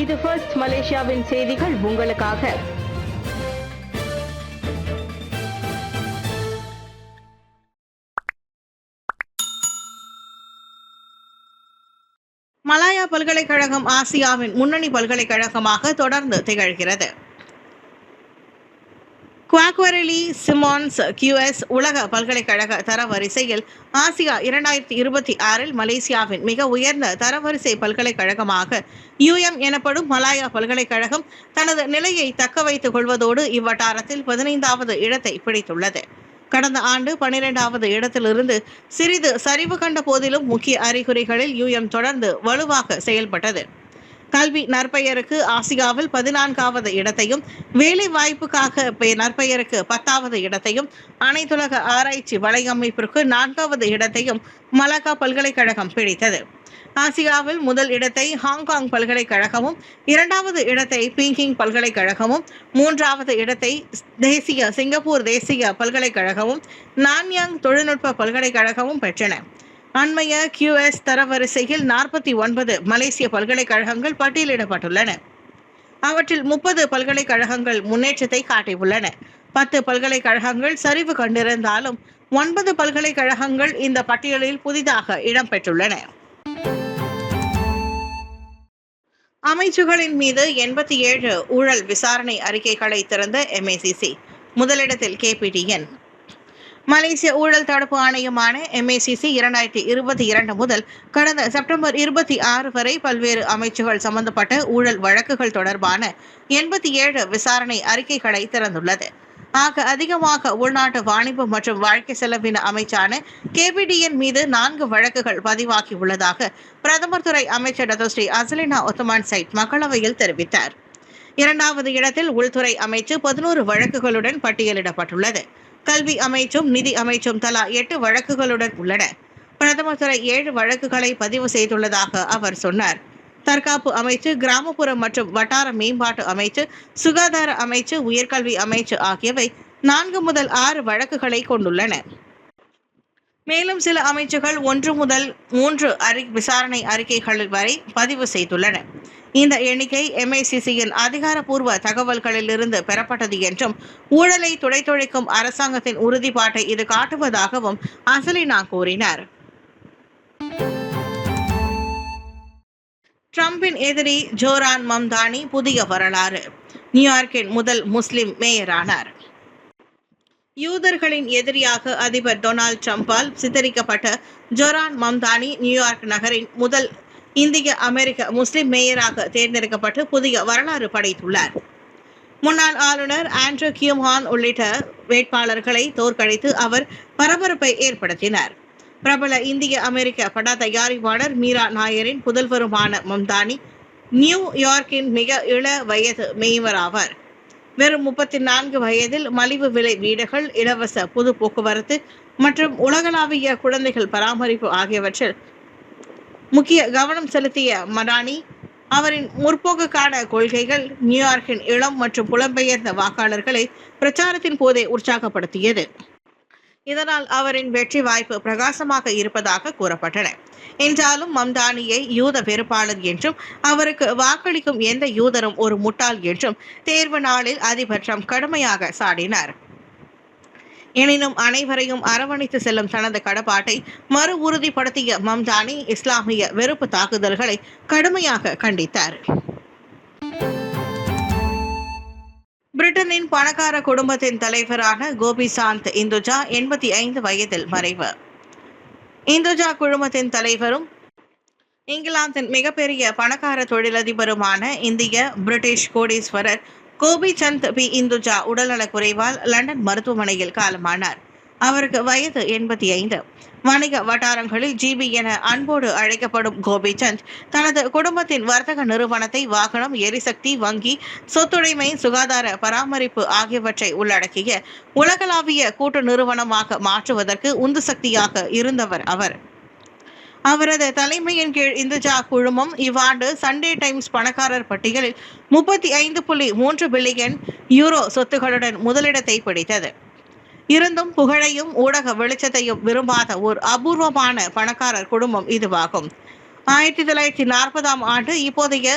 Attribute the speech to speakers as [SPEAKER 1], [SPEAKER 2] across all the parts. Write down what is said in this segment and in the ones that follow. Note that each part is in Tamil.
[SPEAKER 1] இது ஃபர்ஸ்ட் மலேசியாவின் செய்திகள் உங்களுக்காக.
[SPEAKER 2] மலாயா பல்கலைக்கழகம் ஆசியாவின் முன்னணி பல்கலைக்கழகமாக தொடர்ந்து திகழ்கிறது. குவாக்வரெலி சிமான்ஸ் QS உலக பல்கலைக்கழக தரவரிசையில் ஆசியா 2026 மலேசியாவின் மிக உயர்ந்த தரவரிசை பல்கலைக்கழகமாக UM எனப்படும் மலாயா பல்கலைக்கழகம் தனது நிலையை தக்க வைத்துக் கொள்வதோடு இவ்வட்டாரத்தில் 15வது இடத்தை பிடித்துள்ளது. கடந்த ஆண்டு 12வது இடத்திலிருந்து சிறிது சரிவு கண்ட போதிலும் முக்கிய அறிகுறிகளில் UM தொடர்ந்து வலுவாக செயல்பட்டது. கல்வி நற்பெயருக்கு ஆசியாவில் 14வது இடத்தையும், வேலை வாய்ப்புக்காக நற்பெயருக்கு 10வது இடத்தையும், அனைத்துலக ஆராய்ச்சி வலையமைப்பிற்கு 4வது இடத்தையும் மலாக்கா பல்கலைக்கழகம் பிடித்தது. ஆசியாவில் முதல் இடத்தை ஹாங்காங் பல்கலைக்கழகமும், 2வது இடத்தை பீக்கிங் பல்கலைக்கழகமும், 3வது இடத்தை சிங்கப்பூர் தேசிய பல்கலைக்கழகமும், நான்யாங் தொழில்நுட்ப பல்கலைக்கழகமும் பெற்றன. அண்மைய QS தரவரிசையில் 49 மலேசிய பல்கலைக்கழகங்கள் பட்டியலிடப்பட்டுள்ளன. அவற்றில் 30 பல்கலைக்கழகங்கள் முன்னேற்றத்தை காட்டியுள்ளன. 10 பல்கலைக்கழகங்கள் சரிவு கண்டிருந்தாலும் 9 பல்கலைக்கழகங்கள் இந்த பட்டியலில் புதிதாக இடம்பெற்றுள்ளன. அமைச்சுகளின் மீது 87 ஊழல் விசாரணை அறிக்கைகளை திறந்த MACC. முதலிடத்தில் KPTN. மலேசிய ஊழல் தடுப்பு ஆணையமான MACC 2022 முதல் கடந்த செப்டம்பர் 26 வரை பல்வேறு அமைச்சுகள் சம்பந்தப்பட்ட ஊழல் வழக்குகள் தொடர்பான 87 விசாரணை அறிக்கைகளை திறந்துள்ளது. ஆக அதிகமாக உள்நாட்டு வாணிபம் மற்றும் வாழ்க்கை செலவின அமைச்சான KPTN மீது 4 வழக்குகள் பதிவாகியுள்ளதாக பிரதமர் துறை அமைச்சர் டத்தோஸ்ரீ அசலினா ஒத்தமான் சைட் மக்களவையில் தெரிவித்தார். 2வது இடத்தில் உள்துறை அமைச்சு 11 வழக்குகளுடன் பட்டியலிடப்பட்டுள்ளது. கல்வி அமைச்சும் நிதி அமைச்சும் தலா 8 வழக்குகளுடன் உள்ளன. பிரதமர் துறை 7 வழக்குகளை பதிவு செய்துள்ளதாக அவர் சொன்னார். தற்காப்பு அமைச்சு, கிராமப்புற மற்றும் வட்டார மேம்பாட்டு அமைச்சு, சுகாதார அமைச்சு, உயர்கல்வி அமைச்சு ஆகியவை 4 முதல் 6 வழக்குகளை கொண்டுள்ளன. மேலும் சில அமைச்சுகள் 1 முதல் 3 விசாரணை அறிக்கைகள் வரை பதிவு செய்துள்ளன. இந்த எண்ணிக்கை MACCயின் அதிகாரப்பூர்வ தகவல்களிலிருந்து பெறப்பட்டது என்றும் ஊழலை துடைத்தொழிக்கும் அரசாங்கத்தின் உறுதிப்பாட்டை இது காட்டுவதாகவும் அசலினா கூறினார். ட்ரம்பின் எதிரி ஜோரான் மம்தானி புதிய வரலாறு. நியூயார்க்கின் முதல் முஸ்லிம் மேயரானார். யூதர்களின் எதிரியாக அதிபர் டொனால்ட் ட்ரம்பால் சித்தரிக்கப்பட்ட ஜோரான் மம்தானி நியூயார்க் நகரின் முதல் இந்திய அமெரிக்க முஸ்லிம் மேயராக தேர்ந்தெடுக்கப்பட்டு புதிய வரலாறு படைத்துள்ளார். முன்னாள் ஆளுநர் ஆண்ட்ரூ கியூம்ஹான் உள்ளிட்ட வேட்பாளர்களை தோற்கடித்து அவர் பரபரப்பை ஏற்படுத்தினார். பிரபல இந்திய அமெரிக்க பட தயாரிப்பாளர் மீரா நாயரின் புதல்வருமான மம்தானி நியூயார்க்கின் மிக இள வயது மேயராவார். வெறும் 34 வயதில் மலிவு விலை வீடுகள், இலவச பொது போக்குவரத்து மற்றும் உலகளாவிய குழந்தைகள் பராமரிப்பு ஆகியவற்றில் முக்கிய கவனம் செலுத்திய மடானி அவரின் முற்போக்குக்கான கொள்கைகள் நியூயார்க்கின் இளம் மற்றும் புலம்பெயர்ந்த வாக்காளர்களை பிரச்சாரத்தின் போதே உற்சாகப்படுத்தியது. இதனால் அவரின் வெற்றி வாய்ப்பு பிரகாசமாக இருப்பதாக கூறப்பட்டன. என்றாலும் மம்தானியை யூத வெறுப்பாளர் என்றும் அவருக்கு வாக்களிக்கும் எந்த யூதரும் ஒரு முட்டாள் என்றும் தேர்வு நாளில் அதிபர் ட்ரம்ப் கடுமையாக சாடினார். எனினும் அனைவரையும் அரவணைத்து செல்லும் தனது கடப்பாட்டை மறு உறுதிப்படுத்திய மம்தானி இஸ்லாமிய வெறுப்பு தாக்குதல்களை கடுமையாக கண்டித்தார். பிரிட்டனின் பணக்கார குடும்பத்தின் தலைவரான கோபிசாந்த் இந்துஜா 85 வயதில் மறைவு. இந்துஜா குழுமத்தின் தலைவரும் இங்கிலாந்தின் மிகப்பெரிய பணக்கார தொழிலதிபருமான இந்திய பிரிட்டிஷ் கோடீஸ்வரர் கோபிசந்த் பி இந்துஜா உடல்நலக் குறைவால் லண்டன் மருத்துவமனையில் காலமானார். அவருக்கு வயது 85. வணிக வட்டாரங்களில் GB என அன்போடு அழைக்கப்படும் கோபிசந்த் தனது குடும்பத்தின் வர்த்தக நிறுவனத்தை வாகனம், எரிசக்தி, வங்கி, சொத்துடைமை, சுகாதார பராமரிப்பு ஆகியவற்றை உள்ளடக்கிய உலகளாவிய கூட்டு நிறுவனமாக மாற்றுவதற்கு உந்து சக்தியாக இருந்தவர் அவர். அவரது தலைமையின் கீழ் இந்துஜா குழுமம் இவ்வாண்டு சண்டே டைம்ஸ் பணக்காரர் பட்டியலில் 35.3 பில்லியன் யூரோ சொத்துகளுடன் முதலிடத்தை பிடித்தது. இருந்தும் புகழையும் ஊடக வெளிச்சத்தையும் விரும்பாத ஓர் அபூர்வமான பணக்காரர் குடும்பம் இதுவாகும். 1940ஆம் ஆண்டு இப்போதைய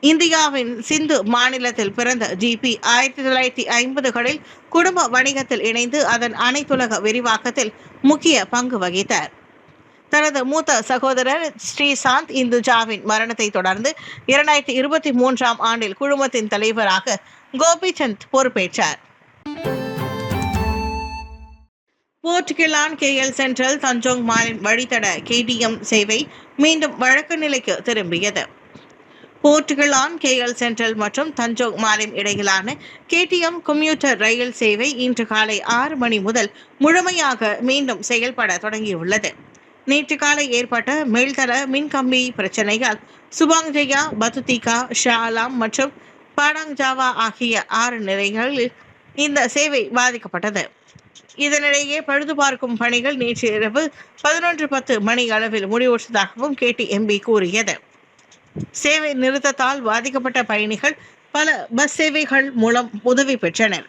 [SPEAKER 2] இந்தியாவின் சிந்து மாநிலத்தில் பிறந்த ஜிபி 1950களில் குடும்ப வணிகத்தில் இணைந்து அதன் அனைத்துலக விரிவாக்கத்தில் முக்கிய பங்கு வகித்தார். தனது மூத்த சகோதரர் ஸ்ரீசாந்த் இந்துஜாவின் மரணத்தை தொடர்ந்து 2023ஆம் ஆண்டில் குழுமத்தின் தலைவராக கோபிசந்த் பொறுப்பேற்றார். Board கிலான் KL central Tanjong மாலின் வழித்தட KTM சேவை மீண்டும் வழக்க நிலைக்கு திரும்பியது. போர்ட் கிலான் கேஎல் சென்ட்ரல் மற்றும் தஞ்சோங் மாலிம் இடையிலான KTM கம்யூட்டர் ரயில் சேவை இன்று காலை 6 மணி முதல் முழுமையாக மீண்டும் செயல்பட தொடங்கியுள்ளது. நேற்று காலை ஏற்பட்ட மேல்தள மின்கம்பி பிரச்சனையால் சுபாங்ஜயா, பத்துதிகா, ஷாலாம் மற்றும் பாடாங் ஜாவா ஆகிய 6 நிலையங்களில் இந்த சேவை பாதிக்கப்பட்டது. இதனிடையே பழுதுபார்க்கும் பணிகள் நேற்று இரவு 11:10 மணி அளவில் முடிவுற்றதாகவும் KTMB கூறியது. சேவை நிறுத்தத்தால் பாதிக்கப்பட்ட பயணிகள் பல பஸ் சேவைகள் மூலம் உதவி பெற்றனர்.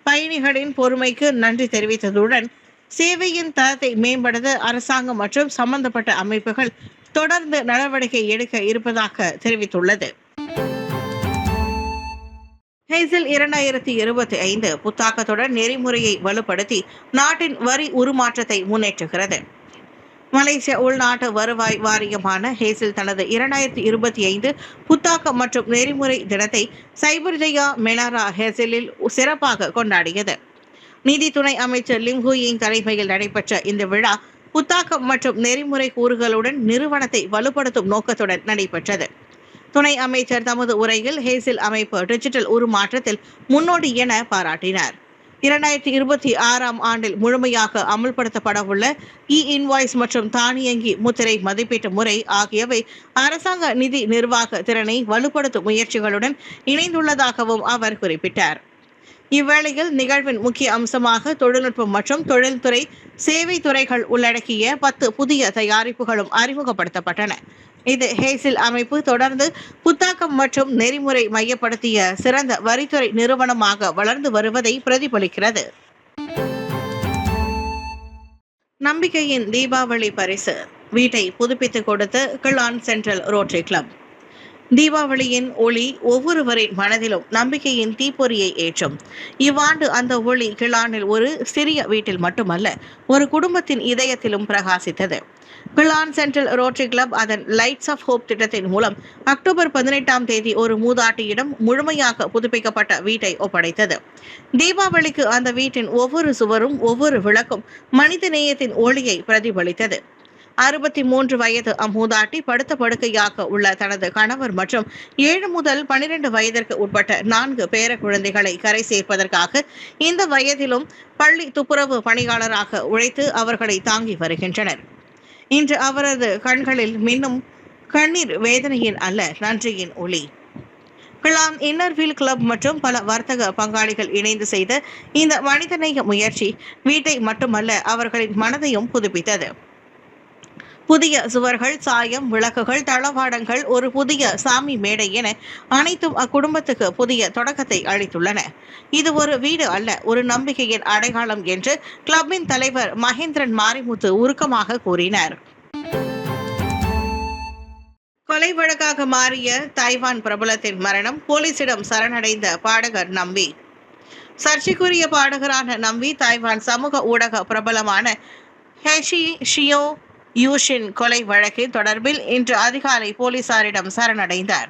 [SPEAKER 2] பயணிகளின் பொறுமைக்கு நன்றி தெரிவித்ததுடன் சேவையின் தரத்தை மேம்படுத்த அரசாங்கம் மற்றும் சம்பந்தப்பட்ட அமைப்புகள் தொடர்ந்து நடவடிக்கை எடுக்க இருப்பதாக தெரிவித்துள்ளது. ஹேசில் 2025 புத்தாக்கத்துடன் நெறிமுறையை வலுப்படுத்தி நாட்டின் வரி உருமாற்றத்தை முன்னேற்றுகிறது. மலேசிய உள்நாட்டு வருவாய் வாரியமான ஹேசில் தனது 2025 புத்தாக்கம் மற்றும் நெறிமுறை தினத்தை சைபர் ஜெயா மெனாரா ஹேசிலில் சிறப்பாக கொண்டாடியது. நீதி துணை அமைச்சர் லிம் ஹூயிங் தலைமையில் நடைபெற்ற இந்த விழா புத்தாக்கம் மற்றும் நெறிமுறை கூறுகளுடன் நிறுவனத்தை வலுப்படுத்தும் நோக்கத்துடன் நடைபெற்றது. துணை அமைச்சர் தமது உரையில் ஹேசில் அமைப்பு டிஜிட்டல் உருமாற்றத்தில் முன்னோடி என பாராட்டினார். 2026ஆம் ஆண்டில் முழுமையாக அமல்படுத்தப்படவுள்ள இன்வாய்ஸ் மற்றும் தானியங்கி முத்திரை மதிப்பீட்டு முறை ஆகியவை அரசாங்க நிதி நிர்வாக திறனை வலுப்படுத்தும் முயற்சிகளுடன் இணைந்துள்ளதாகவும் அவர் குறிப்பிட்டார். இவ்வேளையில் நிகழ்வின் முக்கிய அம்சமாக தொழில்நுட்பம் மற்றும் தொழில்துறை சேவை துறைகள் உள்ளடக்கிய 10 புதிய தயாரிப்புகளும் அறிமுகப்படுத்தப்பட்டன. இது ஹேசில் அமைப்பு தொடர்ந்து புத்தாக்கம் மற்றும் நெறிமுறை மையப்படுத்திய சிறந்த வரித்துறை நிறுவனமாக வளர்ந்து வருவதை பிரதிபலிக்கிறது. நம்பிக்கையின் தீபாவளி பரிசு வீட்டை புதுப்பித்துக் கொடுத்த கிளான் சென்ட்ரல் ரோட்டரி கிளப். தீபாவளியின் ஒளி ஒவ்வொருவரின் மனதிலும் நம்பிக்கையின் தீப்பொறியை ஏற்றும். இவ்வாண்டு அந்த ஒளி கிளானில் ஒரு சிறிய வீட்டில் மட்டுமல்ல, ஒரு குடும்பத்தின் இதயத்திலும் பிரகாசித்தது. கிளான் சென்ட்ரல் ரோட்டரி கிளப் அதன் லைட்ஸ் ஆஃப் ஹோப் திட்டத்தின் மூலம் அக்டோபர் 18ஆம் தேதி ஒரு மூதாட்டியிடம் முழுமையாக புதுப்பிக்கப்பட்ட வீட்டை ஒப்படைத்தது. தீபாவளிக்கு அந்த வீட்டின் ஒவ்வொரு சுவரும் ஒவ்வொரு விளக்கும் மனித நேயத்தின் ஒளியை பிரதிபலித்தது. 63 வயது அம்மூதாட்டி படுத்த படுக்கையாக உள்ள தனது கணவர் மற்றும் 7 முதல் 12 வயதிற்கு உட்பட்ட 4 பேர குழந்தைகளை கரை சேர்ப்பதற்காக இந்த வயதிலும் பள்ளி துப்புரவு பணியாளராக உழைத்து அவர்களை தாங்கி வருகின்றனர். இன்று அவரது கண்களில் மின்னும் கண்ணீர் வேதனையின் அல்ல, நன்றியின் ஒளி. கிளான் இன்னர்வீல் கிளப் மற்றும் பல வர்த்தக பங்காளிகள் இணைந்து செய்த இந்த மனிதநேய முயற்சி வீட்டை மட்டுமல்ல, அவர்களின் மனதையும் புதுப்பித்தது. புதிய சுவர்கள், சாயம், விளக்குகள், தளவாடங்கள், ஒரு புதிய சாமி மேடை என அனைத்தும் அக்குடும்பத்துக்கு புதிய தொடக்கத்தை அளித்துள்ளன. இது ஒரு வீடு அல்ல, ஒரு நம்பிக்கையின் அடையாளம் என்று கிளப்பின் தலைவர் மகேந்திரன் மாரிமுத்து உருக்கமாக கூறினார். கொலை வழக்காக மாறிய தைவான் பிரபலத்தின் மரணம், போலீசிடம் சரணடைந்த பாடகர் நம்பி. சர்ச்சைக்குரிய பாடகரான நம்பி தைவான் சமூக ஊடக பிரபலமான ஹெஷி ஷியோ யூஷின் கொலை வழக்கின் தொடர்பில் இன்று அதிகாலை போலீசாரிடம் சரணடைந்தார்.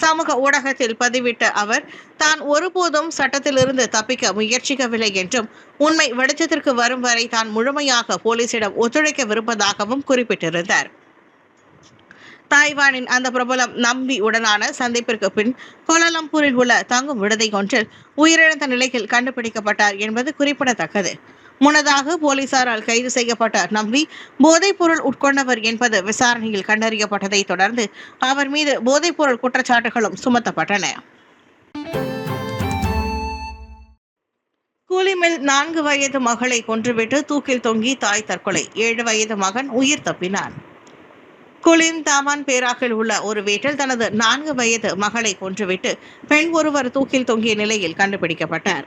[SPEAKER 2] சமூக ஊடகத்தில் பதிவிட்ட அவர் தான் ஒருபோதும் சட்டத்திலிருந்து தப்பிக்க முயற்சிக்கவில்லை என்றும் உண்மை வெளிச்சத்திற்கு வரும் வரை தான் முழுமையாக போலீசிடம் ஒத்துழைக்கவிருப்பதாகவும் குறிப்பிட்டிருந்தார். தாய்வானின் அந்த பிரபலம் நம்பி உடனான சந்திப்பிற்கு பின் கோலாலம்பூரில் உள்ள தங்கும் விடுதி ஒன்றில் உயிரிழந்த நிலையில் கண்டுபிடிக்கப்பட்டார் என்பது குறிப்பிடத்தக்கது. முன்னதாக போலீசாரால் கைது செய்யப்பட்ட நம்பி போதைப்பொருள் உட்கொண்டவர் என்பது விசாரணையில் கண்டறியப்பட்டதை தொடர்ந்து அவர் மீது போதைப்பொருள் குற்றச்சாட்டுகளும் சுமத்தப்பட்டன. கூலிமில் 4 வயது மகளை கொன்றுவிட்டு தூக்கில் தொங்கி தாய் தற்கொலை. 7 வயது மகன் உயிர் தப்பினான். குலின் தாமான் பேராக்கில் உள்ள ஒரு வீட்டில் தனது 4 வயது மகளை கொன்றுவிட்டு பெண் ஒருவர் தூக்கில் தொங்கிய நிலையில் கண்டுபிடிக்கப்பட்டார்.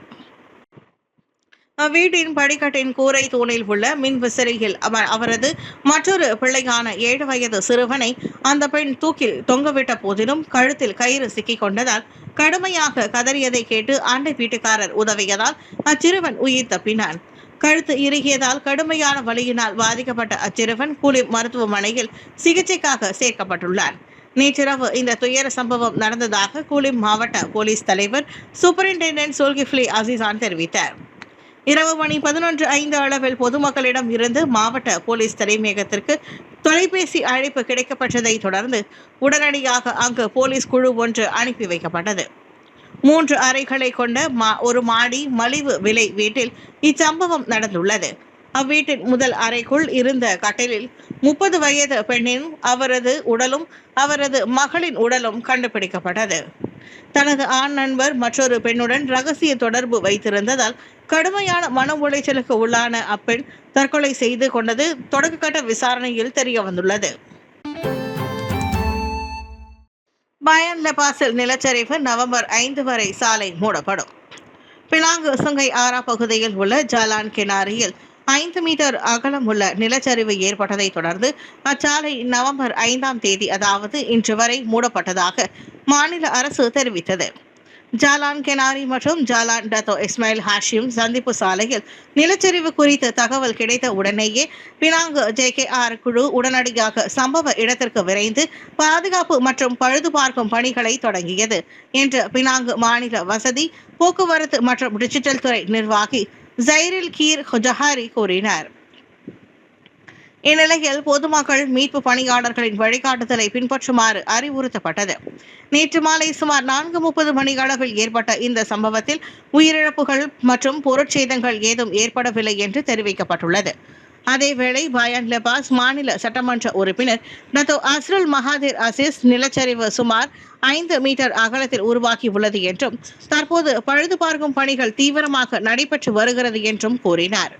[SPEAKER 2] வீட்டின் படிக்கட்டின் கூரை தூணில் உள்ள மின் விசிறியில் அவரது மற்றொரு பிள்ளையான 7 வயது சிறுவனை அந்த பெண் தூக்கில் தொங்கவிட்ட போதிலும் கழுத்தில் கயிறு சிக்கிக் கொண்டதால் கடுமையாக கதறியதை கேட்டு அண்டை வீட்டுக்காரர் உதவியதால் அச்சிறுவன் உயிர் தப்பினான். கழுத்து இறுகியதால் கடுமையான வலியினால் பாதிக்கப்பட்ட அச்சிறுவன் குலிம் மருத்துவமனையில் சிகிச்சைக்காக சேர்க்கப்பட்டுள்ளார். நேற்றிரவு இந்த துயர சம்பவம் நடந்ததாக குலிம் மாவட்ட போலீஸ் தலைவர் சூப்பரிண்டென்டென்ட் சுல்கிஃப்லி அசீசான் தெரிவித்தார். இரவு மணி 11:05 அளவில் பொதுமக்களிடம் இருந்து மாவட்ட போலீஸ் தலைமையகத்திற்கு தொலைபேசி அழைப்பு கிடைக்கப்பட்டதை தொடர்ந்து உடனடியாக அங்கு போலீஸ் குழு ஒன்று அனுப்பி வைக்கப்பட்டது. 3 அறைகளை கொண்ட ஒரு மாடி மலிவு விலை வீட்டில் இச்சம்பவம் நடந்துள்ளது. அவ்வீட்டின் முதல் அறைக்குள் இருந்த கட்டிலில் 30 வயது பெண்ணின் அவரது உடலும் அவரது மகளின் உடலும் கண்டுபிடிக்கப்பட்டது. தனது ஆண் நண்பர் மற்றொரு பெண்ணுடன் ரகசிய தொடர்பு வைத்திருந்ததால் கடுமையான மன உளைச்சலுக்கு உள்ளான அப்பெண் தற்கொலை செய்து கொண்டது தொடக்கக்கட்ட விசாரணையில் தெரிய வந்துள்ளது. பயான் லெபாஸில் நிலச்சரிவு நவம்பர் 5 வரை சாலை மூடப்படும். பினாங்கு சுங்கை ஆரா பகுதியில் உள்ள ஜாலான் கினாரியில் 5 மீட்டர் அகலம் உள்ள நிலச்சரிவு ஏற்பட்டதை தொடர்ந்து அச்சாலை நவம்பர் 5ஆம் தேதி அதாவது இன்று வரை மூடப்பட்டதாக மாநில அரசு தெரிவித்தது. ஜாலான் கெனாரி மற்றும் ஜாலான் டத்தோ இஸ்மாயில் ஹாஷிம் சந்திப்பு சாலையில் நிலச்சரிவு குறித்து தகவல் கிடைத்த உடனேயே பினாங்கு JKR குழு உடனடியாக சம்பவ இடத்திற்கு விரைந்து பாதுகாப்பு மற்றும் பழுது பார்க்கும் பணிகளை தொடங்கியது என்று பினாங்கு மாநில வசதி போக்குவரத்து மற்றும் டிஜிட்டல் துறை நிர்வாகி ஜைரில் கீர் ஜஹாரி கூறினார். இந்நிலையில் பொதுமக்கள் மீட்பு பணியாளர்களின் வழிகாட்டுதலை பின்பற்றுமாறு அறிவுறுத்தப்பட்டது. நேற்று மாலை சுமார் 4:30 மணி அளவில் ஏற்பட்ட இந்த சம்பவத்தில் உயிரிழப்புகள் மற்றும் பொருட்சேதங்கள் ஏதும் ஏற்படவில்லை என்று தெரிவிக்கப்பட்டுள்ளது. அதேவேளை பயான் லெபாஸ் மாநில சட்டமன்ற உறுப்பினர் டத்தோ அஸ்ருல் மகாதீர் அசீஸ் நிலச்சரிவு சுமார் 5 மீட்டர் அகலத்தில் உருவாகியுள்ளது என்றும் தற்போது பழுது பார்க்கும் பணிகள் தீவிரமாக நடைபெற்று வருகிறது என்றும் கூறினார்.